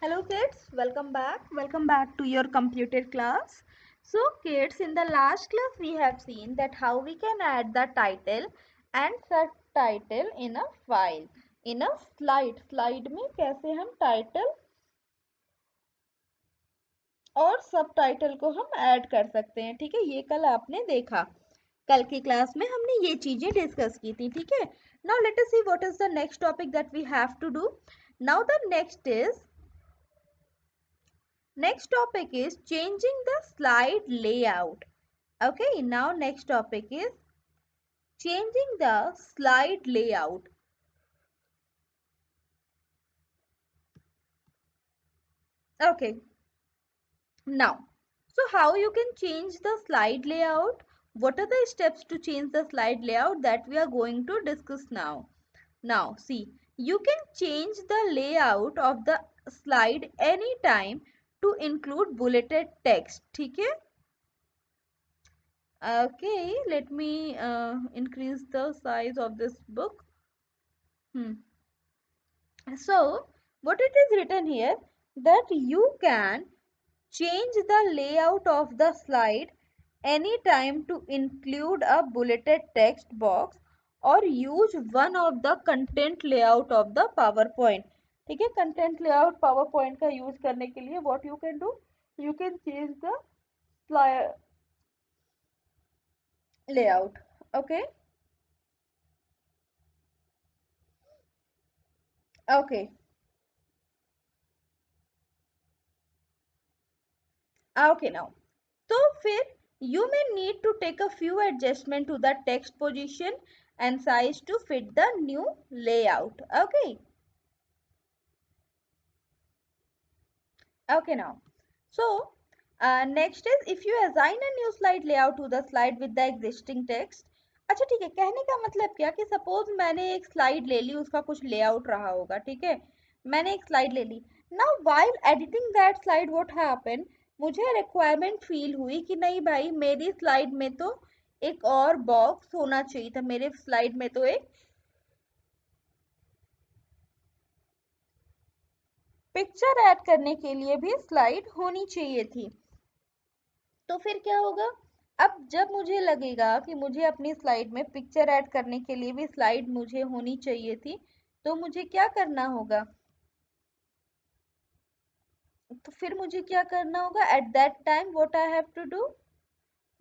Hello kids, welcome back. Welcome back to your computer class. So kids, in the last class we have seen that how we can add the title and subtitle in a file. In a slide में कैसे हम title और subtitle को हम add कर सकते हैं. ठीक है, ये कल आपने देखा. कल की क्लास में हमने ये चीजें डिस्कस की थी. ठीक है, now let us see what is the next topic that we have to do. Now the next topic is changing the slide layout. Okay, now next topic is changing the slide layout. Okay, now, so how you can change the slide layout? What are the steps to change the slide layout that we are going to discuss now? Now, see, you can change the layout of the slide anytime to include bulleted text. ठीक है? Okay, let me increase the size of this book. So, what it is written here that you can change the layout of the slide anytime to include a bulleted text box or use one of the content layout of the PowerPoint. ठीक है, content layout PowerPoint का use करने के लिए what you can do? You can change the slide layout. Okay. Okay. Okay, now. So, फिर you may need to take a few adjustment to the text position and size to fit the new layout. Okay. Okay, now. So, next is if you assign a new slide layout to the slide with the existing text. अच्छा ठीक है, कहने का मतलब क्या कि suppose मैंने एक स्लाइड ले ली, उसका कुछ लेआउट रहा होगा. ठीक है, मैंने एक स्लाइड ले ली. Now while editing that slide what happen, मुझे रिक्वायरमेंट फील हुई कि नहीं भाई, मेरी स्लाइड में तो एक और बॉक्स होना चाहिए था, मेरे स्लाइड में तो एक पिक्चर ऐड करने के लिए भी स्लाइड होनी चाहिए थी. तो फिर क्या होगा? अब जब मुझे लगेगा कि मुझे अपनी स्लाइड में पिक्चर ऐड करने के लिए भी स्लाइड मुझे होनी चाहिए थी, तो मुझे क्या करना होगा? तो फिर मुझे क्या करना होगा? At that time what I have to do?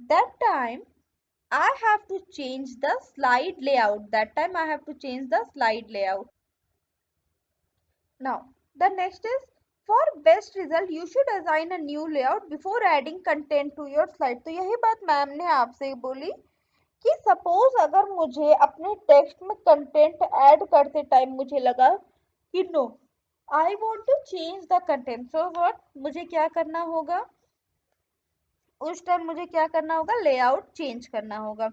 That time I have to change the slide layout. That time I have to change the slide layout. Now, the next is for best result, you should assign a new layout before adding content to your slide. तो यही बात ma'am ने आपसे बोली कि suppose अगर मुझे अपने टेक्स्ट में कंटेंट ऐड करते टाइम मुझे लगा कि no, I want to change the content, so what, मुझे क्या करना होगा? उस टाइम मुझे क्या करना होगा? लेआउट चेंज करना होगा.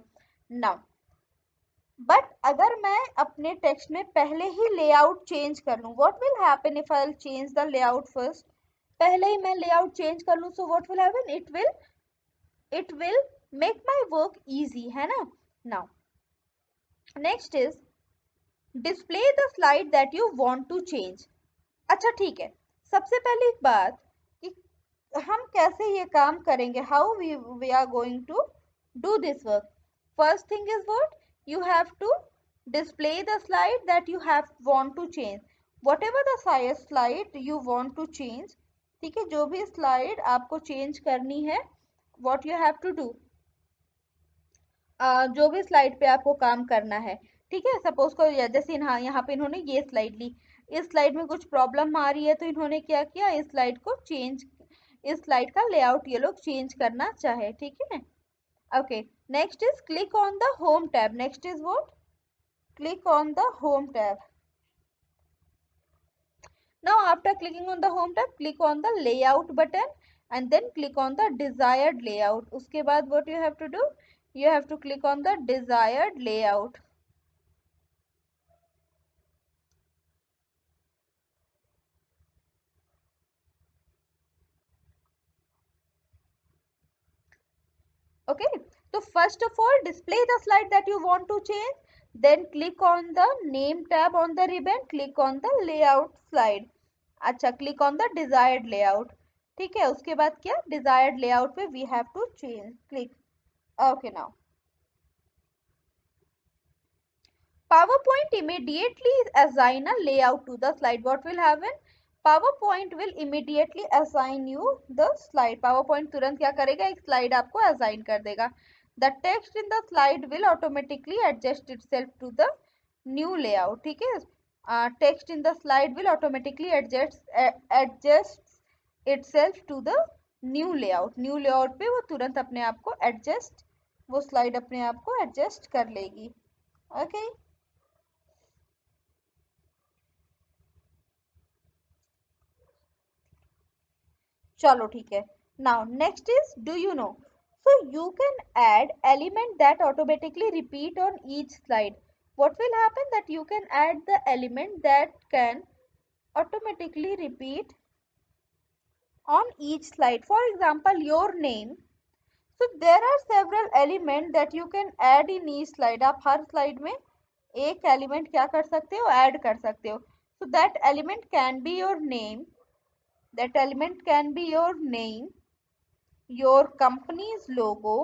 नाउ बट अगर मैं अपने टेक्स्ट में पहले ही लेआउट चेंज कर लूं, what will happen if I change the layout first? पहले ही मैं लेआउट चेंज कर लूं, so what will happen? It will make my work easy, है ना. Now next is display the slide that you want to change. अच्छा ठीक है, सबसे पहली बात कि हम कैसे ये काम करेंगे, how we are going to do this work. First thing is what, you have to display the slide that you have want to change. Whatever the size slide you want to change, ठीक है, जो भी slide आपको change करनी है, what you have to do, जो भी slide पे आपको काम करना है. ठीक है, सपोज को जैसे यहाँ पे इन्होंने ये स्लाइड ली, इस स्लाइड में कुछ प्रॉब्लम आ रही है, तो इन्होंने क्या किया, इस स्लाइड को चेंज, इस स्लाइड का लेआउट ये लोग चेंज करना चाहे. ठीक है. Okay, next is click on the home tab. Next is what? Click on the home tab. Now after clicking on the home tab, click on the layout button and then click on the desired layout. उसके बाद what you have to do? You have to click on the desired layout. Okay, so first of all display the slide that you want to change, then click on the name tab on the ribbon, click on the layout slide. अच्छा, click on the desired layout. ठीक है, उसके बाद क्या, desired layout पे we have to change, click. Okay now PowerPoint immediately assign a layout to the slide. What will happen? PowerPoint will immediately assign you the slide. PowerPoint तुरंत क्या करेगा, एक स्लाइड आपको असाइन कर देगा। The text in the slide will automatically adjust itself to the new layout. ठीक है, text in the slide will automatically adjust itself to the new layout. New layout पे वो तुरंत अपने आप को adjust, वो स्लाइड अपने आप को adjust कर लेगी। Okay. चलो ठीक है। Now next is, do you know, so you can add element that automatically repeat on each slide. what will happen that you can add the element that can automatically repeat on each slide. For example, your name. So there are several elements that you can add in each slide. आप हर slide में एक element क्या कर सकते हो, add कर सकते हो। so that element can be your name, that element can be your name, your company's logo,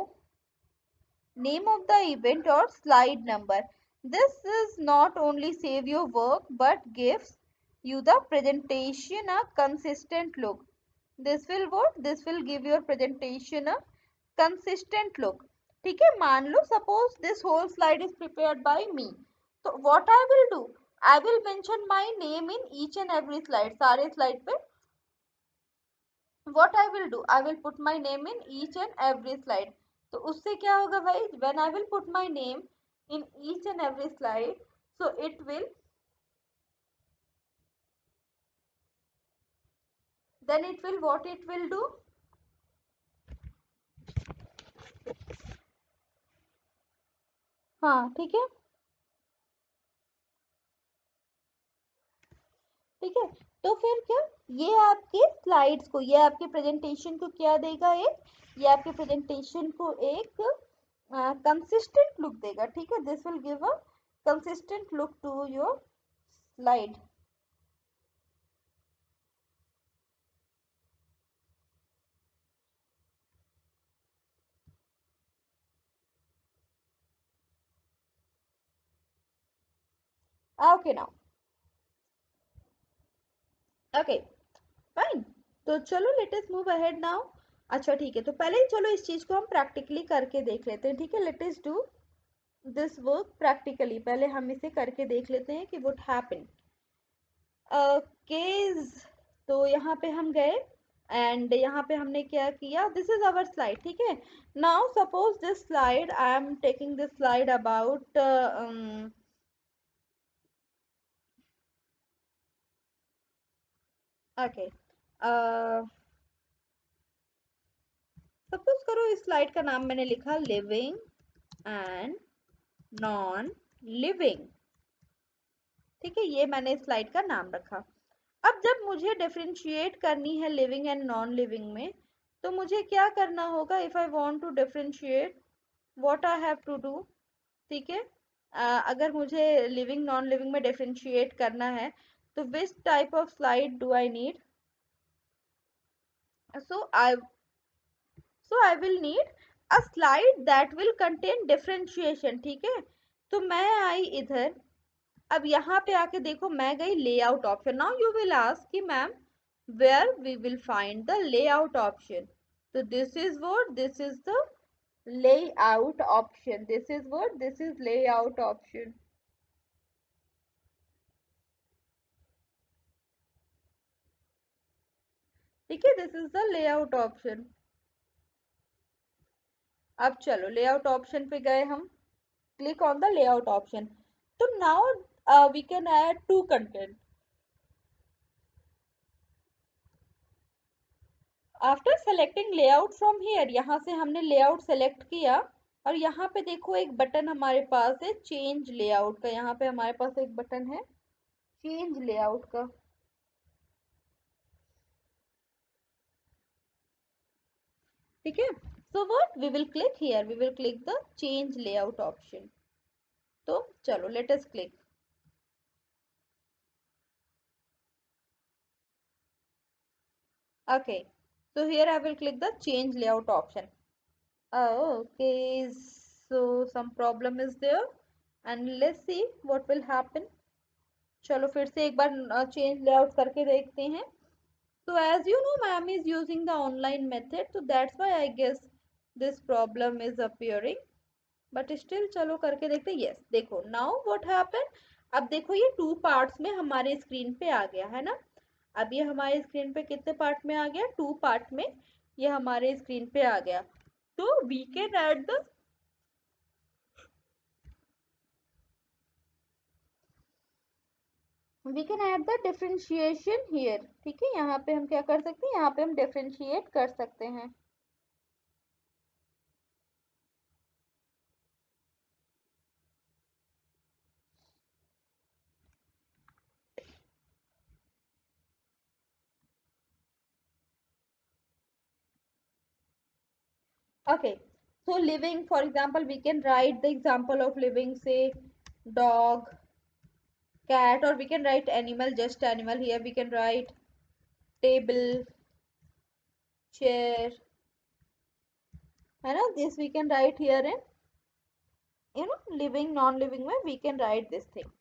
name of the event or slide number. This is not only save your work but gives you the presentation a consistent look. This will what? This will give your presentation a consistent look. ठीक है, मान लो suppose this whole slide is prepared by me. So what I will do? I will mention my name in each and every slide. सारे slide पे what I will do, I will put my name in each and every slide. तो उससे क्या होगा भाई, when I will put my name in each and every slide, so it will, then it will what it will do, हाँ ठीक है, ठीक है। तो फिर क्या, ये आपके स्लाइड्स को, ये आपके प्रेजेंटेशन को क्या देगा, एक, ये आपके प्रेजेंटेशन को एक कंसिस्टेंट लुक देगा। ठीक है, this will give a consistent look to your slide. Okay now, okay fine. तो चलो let us move ahead now. अच्छा ठीक है, तो पहले ही चलो इस चीज को हम प्रैक्टिकली करके देख लेते हैं। ठीक है, let us do this work practically. पहले हम इसे करके देख लेते हैं कि व्हाट हैपेंड। केस, तो यहाँ पे हम गए एंड यहाँ पे हमने क्या किया, दिस इज अवर स्लाइड। ठीक है, now suppose this slide, I am taking this slide about okay, suppose करो इस स्लाइड का नाम मैंने लिखा लिविंग एंड नॉन लिविंग। ठीक है, ये मैंने स्लाइड का नाम रखा। अब जब मुझे डिफरेंशिएट करनी है लिविंग एंड नॉन लिविंग में, तो मुझे क्या करना होगा, if I want to differentiate, what I have to do. ठीक है, अगर मुझे लिविंग नॉन लिविंग में डिफरेंशिएट करना है, तो which type of slide do I need, so I so I will need a slide that will contain differentiation. ठीक है, तो मैं आई इधर, अब यहाँ पे आके देखो मैं गई layout option. Now you will ask कि ma'am where we will find the layout option. तो this is what, this is the layout option, this is what, this is layout option. ठीक है, this is the layout option. अब चलो layout option पे गए हम, click on the layout option. तो now we can add to content. After selecting layout from here, यहाँ से हमने लेआउट सेलेक्ट किया और यहाँ पे देखो एक बटन हमारे पास है चेंज लेआउट का। यहाँ पे हमारे पास एक बटन है चेंज लेआउट का। ठीक है, so what we will click here, we will click the change layout option. तो चलो let us click. Okay, so here I will click the change layout option. Okay, so some problem is there and let's see what will happen. चलो फिर से एक बार change layout करके देखते हैं. So as you know, ma'am is using the online method, so that's why I guess this problem is appearing. But still चलो करके देखते हैं. Yes, देखो now what happened. अब देखो ये टू पार्ट्स में हमारे स्क्रीन पे आ गया है ना. अब ये हमारे स्क्रीन पे कितने पार्ट में आ गया, टू पार्ट में ये हमारे स्क्रीन पे आ गया. तो we can add the differentiation here. ठीक है, यहाँ पे हम क्या कर सकते हैं, यहाँ पे हम डिफरेंशिएट कर सकते हैं. Okay, so living, for example, we can write the example of living, say dog, cat, or we can write animal, just animal. Here we can write table, chair, है ना. This we can write here in, living, non living में we can write this thing.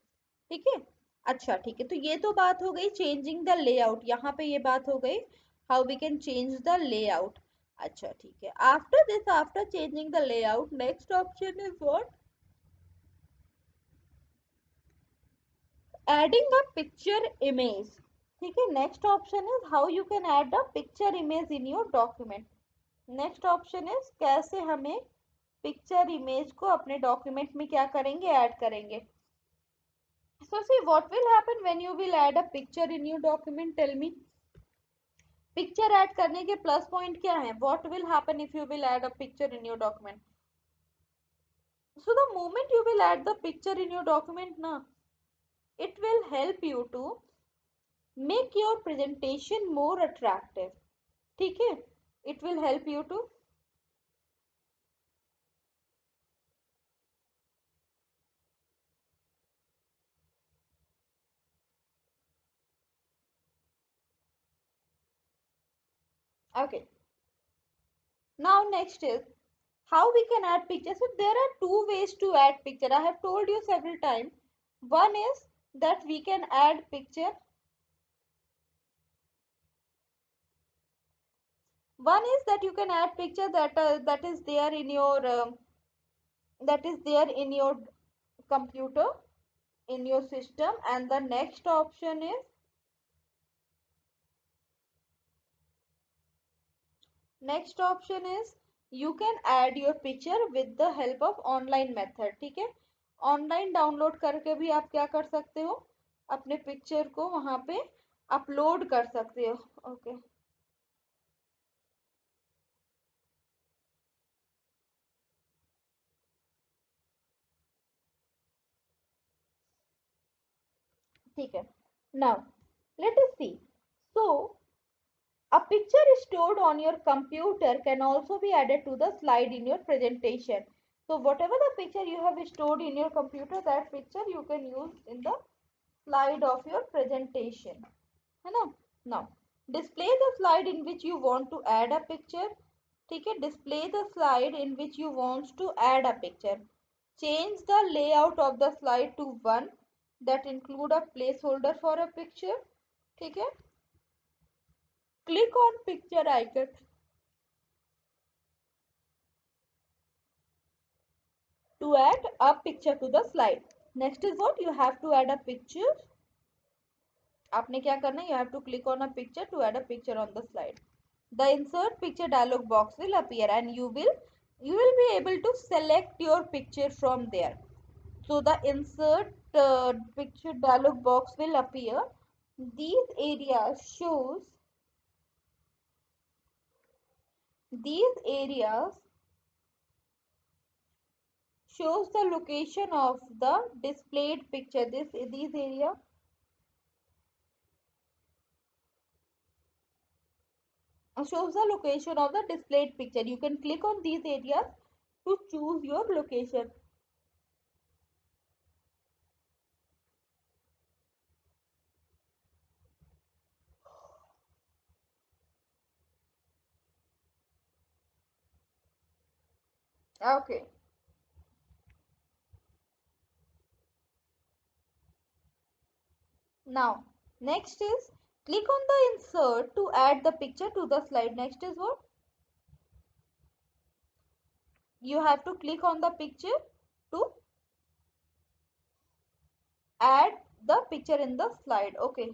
ठीक है. अच्छा ठीक है, तो ये तो बात हो गई चेंजिंग द लेआउट. यहाँ पे ये बात हो गई how we can change the layout. अच्छा ठीक है, after this, after changing the layout, next option is what, adding a picture image. ठीक है, next option is how you can add a picture image in your document. Next option is कैसे हमें picture image को अपने document में क्या करेंगे, add करेंगे. So see what will happen when you will add a picture in your document, tell me. Picture add करने के प्लस पॉइंट क्या है, what will happen if you will add a picture in your document. So the moment you will add the picture in your document ना, it will help you to make your presentation more attractive. ठीक है, it will help you to. Okay, now next is how we can add pictures. So there are two ways to add picture, I have told you several times. One is that we can add picture, one is that you can add picture that is there in your that is there in your computer, in your system. And the next option is you can add your picture with the help of online method. ठीक है, online download करके भी आप क्या कर सकते हो, अपने पिक्चर को वहां पे अपलोड कर सकते हो. ओके ठीक है. Now let us see. So a picture stored on your computer can also be added to the slide in your presentation. So whatever the picture you have stored in your computer, that picture you can use in the slide of your presentation. है ना. Now display the slide in which you want to add a picture. ठीक है, display the slide in which you want to add a picture. Change the layout of the slide to one that include a placeholder for a picture. ठीक है, click on picture icon to add a picture to the slide. Next is what, you have to add a picture. आपने क्या करना है, you have to click on a picture to add a picture on the slide. The insert picture dialog box will appear and you will be able to select your picture from there. So the insert picture dialog box will appear. These areas shows the location of the displayed picture. These area shows the location of the displayed picture. You can click on these areas to choose your location. Okay. Now, next is click on the insert to add the picture to the slide. Next is what? You have to click on the picture to add the picture in the slide. Okay.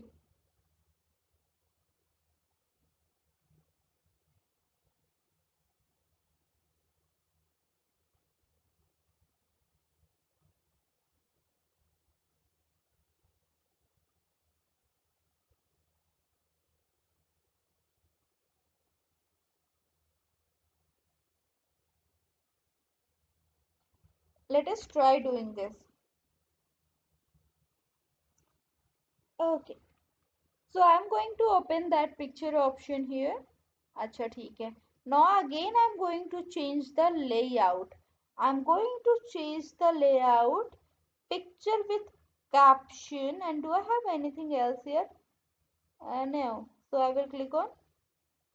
Let us try doing this. Okay. So I'm going to open that picture option here. अच्छा ठीक है. Now again I'm going to change the layout. I'm going to change the layout picture with caption, and do I have anything else here? No. So I will click on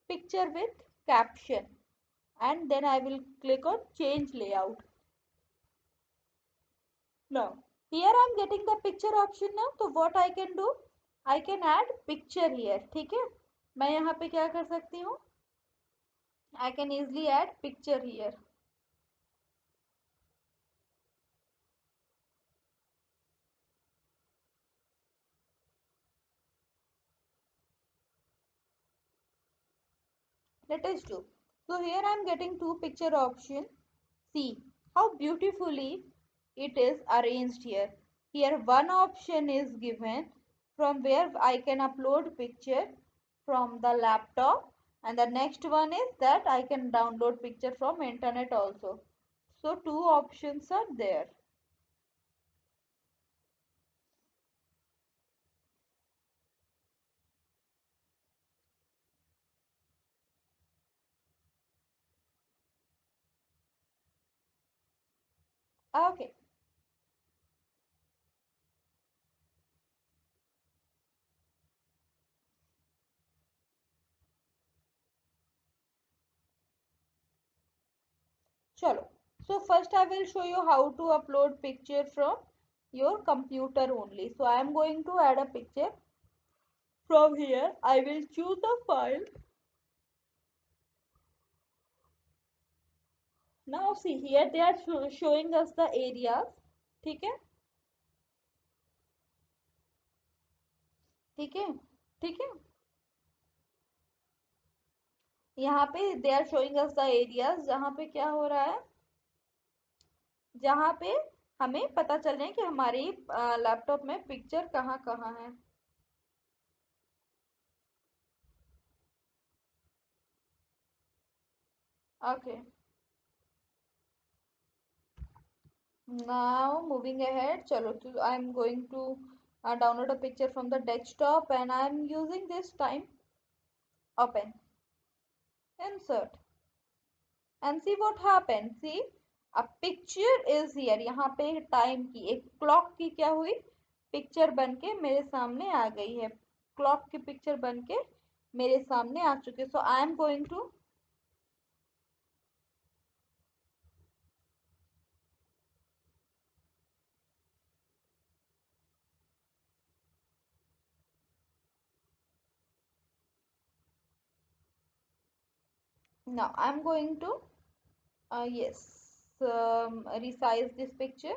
picture with caption and then I will click on change layout. Now here I am getting the picture option now. So what I can do? I can add picture here. ठीक है? मैं यहाँ पे क्या कर सकती हूँ? I can easily add picture here. Let us do. So here I am getting two picture option. See how beautifully it is arranged here. Here one option is given from where I can upload picture from the laptop, and the next one is that I can download picture from internet also. So two options are there. Okay. Chalo. So first I will show you how to upload picture from your computer only. So I am going to add a picture. From here I will choose the file. Now see here they are showing us the areas. ठीक है? ठीक है? ठीक है? यहाँ पे they are showing us the areas जहाँ पे क्या हो रहा है, जहाँ पे हमें पता चल रहा है कि हमारी लैपटॉप में पिक्चर कहाँ कहाँ है. Okay. Now moving ahead, chalo, I'm going to download a picture from the desktop and I'm using this time. Open, insert, and see what happens. See, a picture is here. यहाँ पे time की एक clock की क्या हुई, picture बन के मेरे सामने आ गई है. क्लॉक की पिक्चर बन के मेरे सामने आ चुकी है. So I am going to. Now I'm going to yes, resize this picture.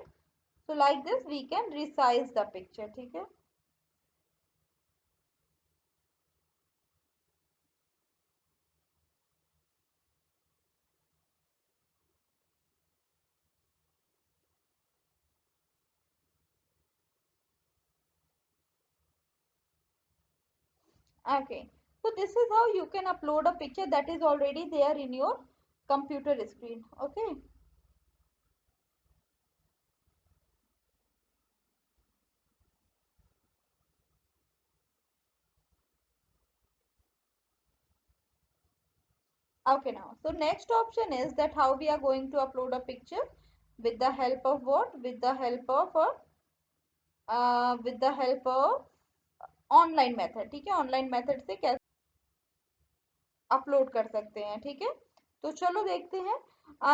So like this we can resize the picture. ठीक है? Okay. So this is how you can upload a picture that is already there in your computer screen. Okay. Okay now. So next option is that how we are going to upload a picture with the help of what? With the help of online method. ठीक है? Online method से कैसे upload कर सकते हैं. ठीक है? तो चलो देखते हैं।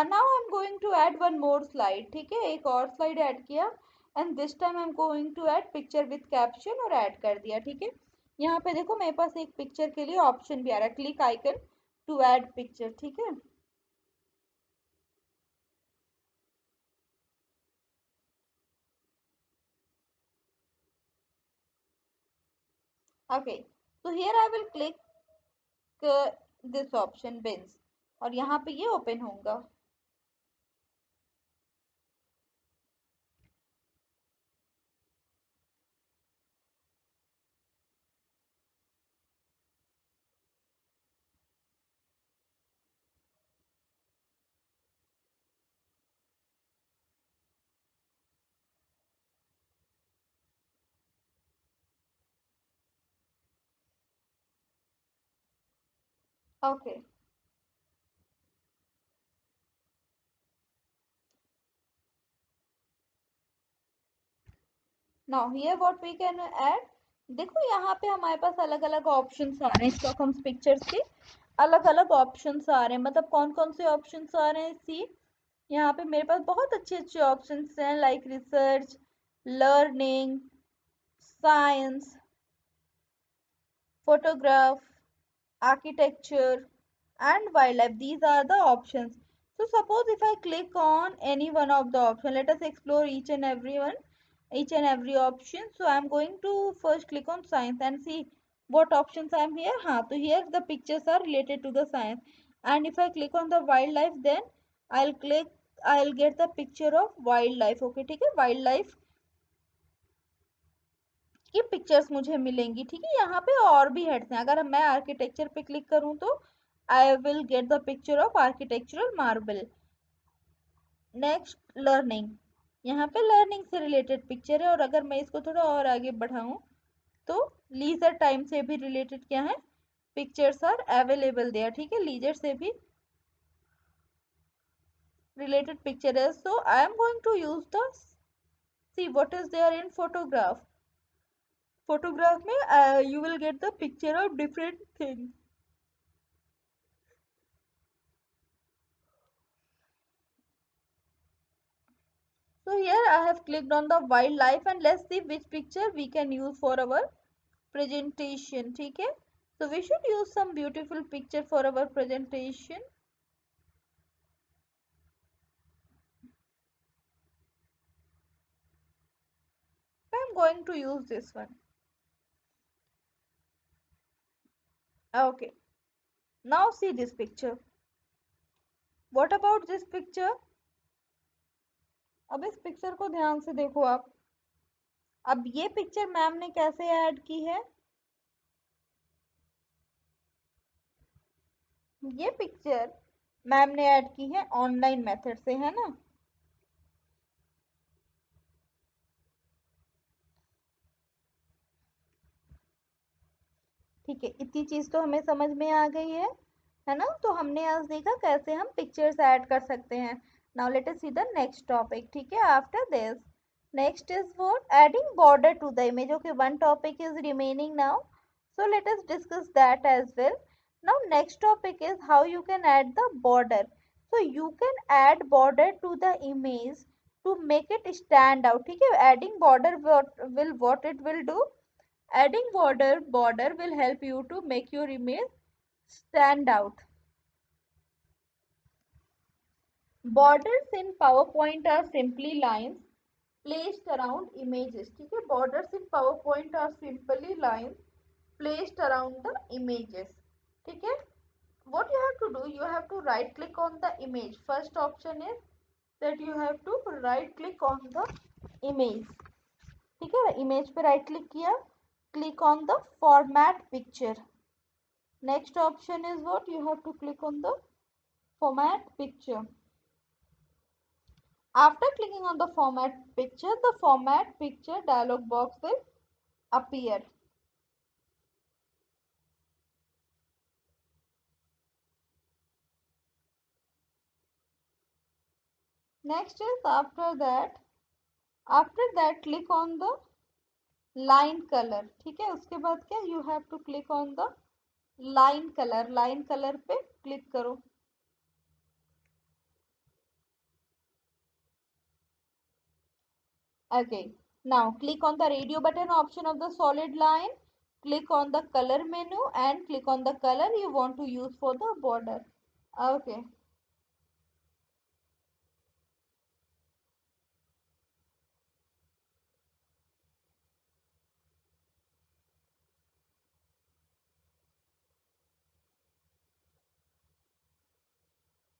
Now I am going to add one more slide, ठीक है, एक और स्लाइड ऐड किया and this time I am going to add picture with caption और ऐड कर दिया, ठीक है। यहाँ पे देखो मेरे पास एक पिक्चर के लिए ऑप्शन भी आ रहा है, click icon to add picture, ठीक है। Okay, so here I will click this option bins और यहाँ पे ये ओपन होगा। Okay, now here what we can add. देखो यहाँ पे हमारे पास अलग अलग ऑप्शंस आ रहे हैं स्टॉक हम पिक्चर्स के, अलग अलग ऑप्शंस आ रहे हैं, मतलब कौन कौन से ऑप्शंस आ रहे हैं सी। यहाँ पे मेरे पास बहुत अच्छे अच्छे ऑप्शंस हैं like research, learning, science, photograph, architecture, and wildlife. These are the options. So suppose if I click on any one of the option, let us explore each and every one, each and every option. So I am going to first click on science and see what options I am here. हाँ, तो here the pictures are related to the science. And if I click on the wildlife, then I'll click, I'll get the picture of wildlife. Okay, ठीक है, wildlife की pictures मुझे मिलेंगी, ठीक है। यहाँ पे और भी हेड्स हैं, अगर मैं आर्किटेक्चर पे क्लिक करूँ तो I will get the picture of architectural marble. Next learning, यहाँ पे लर्निंग से रिलेटेड पिक्चर है और अगर मैं इसको थोड़ा और आगे बढ़ाऊँ तो लीजर टाइम से भी रिलेटेड क्या है, पिक्चर्स आर अवेलेबल देयर, ठीक है, लीजर से भी रिलेटेड पिक्चर है। So I am going to use the see what is there in photograph. Photograph में you will get the picture of different things. So here I have clicked on the wildlife and let's see which picture we can use for our presentation, ठीक है। So we should use some beautiful picture for our presentation. I'm going to use this one. Okay, now see this picture. What about this picture? अब इस picture को ध्यान से देखो आप। अब ये पिक्चर मैम ने कैसे ऐड की है, ये पिक्चर मैम ने ऐड की है ऑनलाइन मेथड से, है ना। ठीक है, इतनी चीज तो हमें समझ में आ गई है ना। तो हमने आज देखा कैसे हम पिक्चर्स ऐड कर सकते हैं। Now let us see the next topic, ठीक है। After this next is what, adding border to the image. Okay, one topic is remaining now, so let us discuss that as well. Now next topic is how you can add the border. So you can add border to the image to make it stand out, ठीक है। adding border what it will do, adding border will help you to make your image stand out. Borders in PowerPoint are simply lines placed around images, ठीक है। Borders in PowerPoint are simply lines placed around the images, ठीक है। What you have to do, you have to right click on the image. First option is that you have to right click on the image, ठीक है। Image पे right click किया, click on the format picture. Next option is what, you have to click on the format picture. After clicking on the format picture, the format picture dialog box will appear. Next is after that click on the line color, ठीक है। उसके बाद क्या, you have to click on the line color, line color पे click करो। Okay. Now click on the radio button option of the solid line. Click on the color menu and click on the color you want to use for the border. Okay.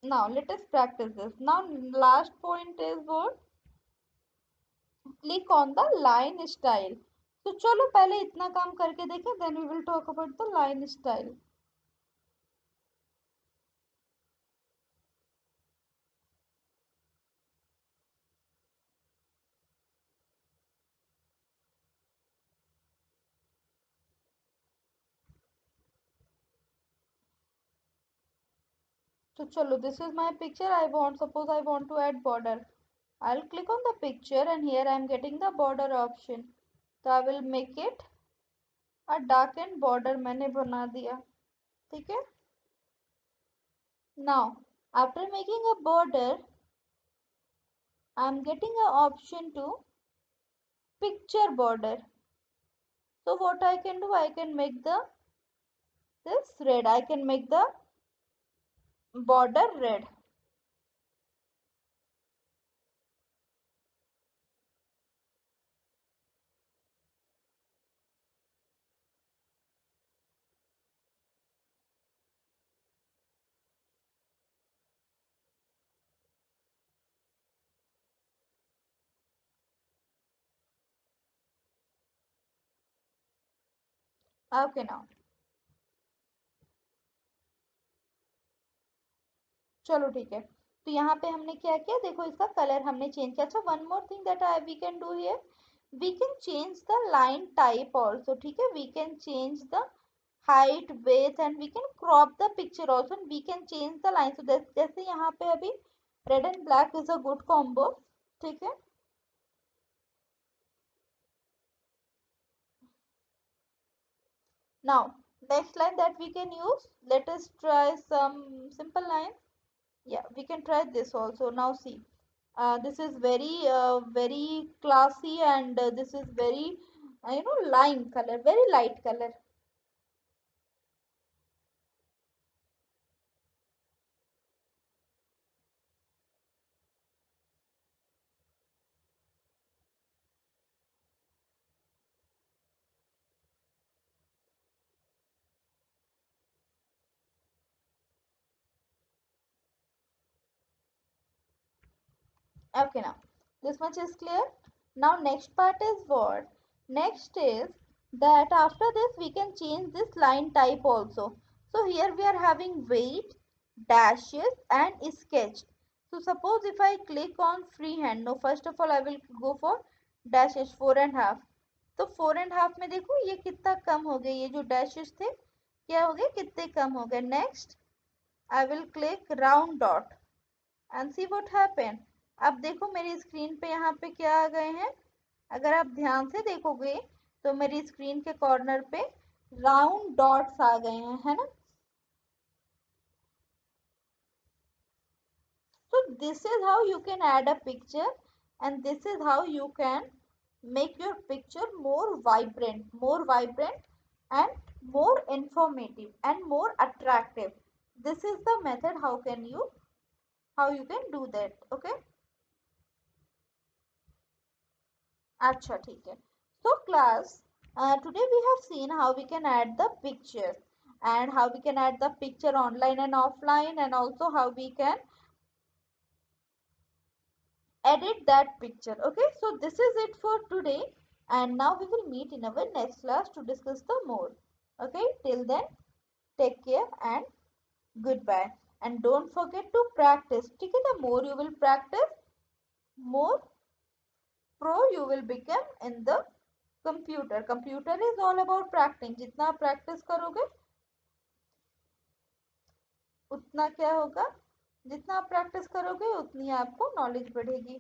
Now let us practice this. Now last point is what? Click on the line style. तो चलो पहले इतना काम करके देखें, then we will talk about the line style. So chalo, this is my picture. Suppose I want to add border. I'll click on the picture and here I am getting the border option. So I will make it a darkened border. मैंने बना दिया, ठीक है. Now after making a border, I am getting an option to picture border. So what I can do, I can make this red. I can make the border red. Okay now. चलो ठीक है. तो यहाँ पे हमने क्या किया, देखो इसका कलर हमने चेंज किया. अच्छा, one more thing that we can do here, we can change the line type also. ठीक है, we can change the height, width and we can crop the picture also and we can change the line. So जैसे यहाँ पे अभी red and black is a good combo. ठीक है. Now next line that we can use, let us try some simple line. Yeah, we can try this also. Now see, this is very classy and this is very lime color, very light color. Okay, now this much is clear. Now next part is what? Next is that after this we can change this line type also. So here we are having weight, dashes and sketch. So suppose if I click on freehand, no, first of all I will go for dashes 4.5. तो 4.5 में देखो ये कितना कम हो गया, ये जो dashes थे क्या हो गए, कितने कम हो गए. Next I will click round dot and see what happen. अब देखो मेरी स्क्रीन पे यहाँ पे क्या आ गए हैं, अगर आप ध्यान से देखोगे तो मेरी स्क्रीन के कॉर्नर पे राउंड डॉट्स आ गए हैं, है ना. So this is how you can add a picture and this is how you can make your picture more vibrant and more informative and more attractive. This is the method how you can do that. Okay. अच्छा ठीक है. So class, today we have seen how we can add the pictures and how we can add the picture online and offline and also how we can edit that picture. Okay, so this is it for today and now we will meet in our next class to discuss the more. Okay, till then take care and goodbye and don't forget to practice. ठीक है, the more you will practice, more pro you will become in the computer is all about practicing. जितना आप practice करोगे उतना क्या होगा, जितना आप practice करोगे उतनी आपको knowledge बढ़ेगी.